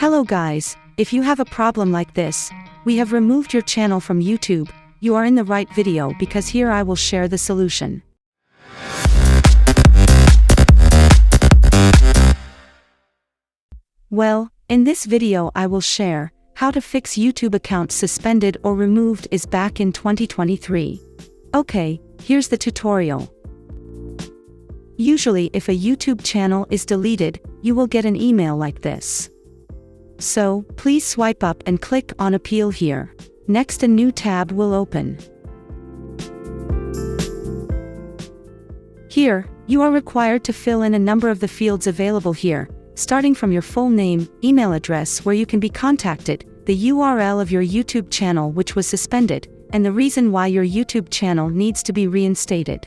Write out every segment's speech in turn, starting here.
Hello guys, if you have a problem like this, we have removed your channel from YouTube, you are in the right video because here I will share the solution. Well, in this video I will share how to fix YouTube accounts suspended or removed is back in 2023. Okay, here's the tutorial. Usually if a YouTube channel is deleted, you will get an email like this. So, please swipe up and click on Appeal here. Next a new tab will open. Here, you are required to fill in a number of the fields available here, starting from your full name, email address where you can be contacted, the URL of your YouTube channel which was suspended, and the reason why your YouTube channel needs to be reinstated.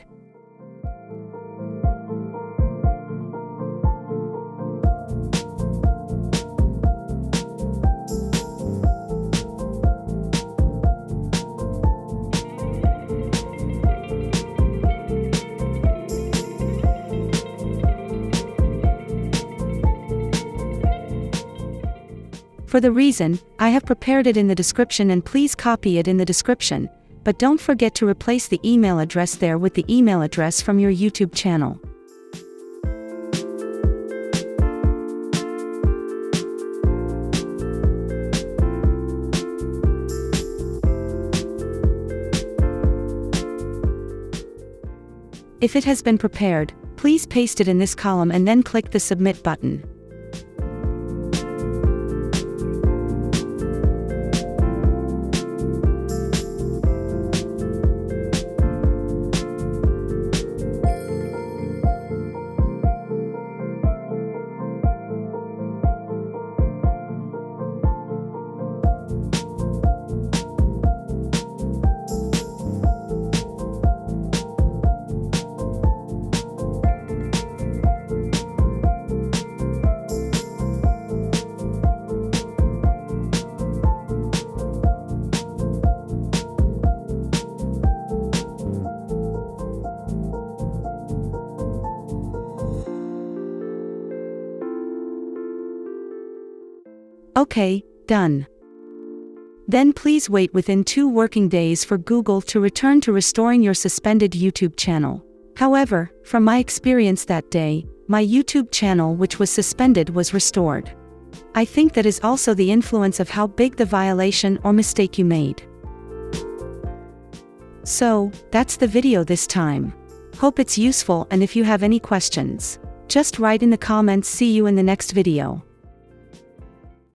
For the reason, I have prepared it in the description and please copy it in the description, but don't forget to replace the email address there with the email address from your YouTube channel. If it has been prepared, please paste it in this column and then click the Submit button. Okay, done. Then please wait within 2 working days for Google to return to restoring your suspended YouTube channel. However, from my experience that day, my YouTube channel which was suspended was restored. I think that is also the influence of how big the violation or mistake you made. So, that's the video this time. Hope it's useful and if you have any questions, just write in the comments. See you in the next video.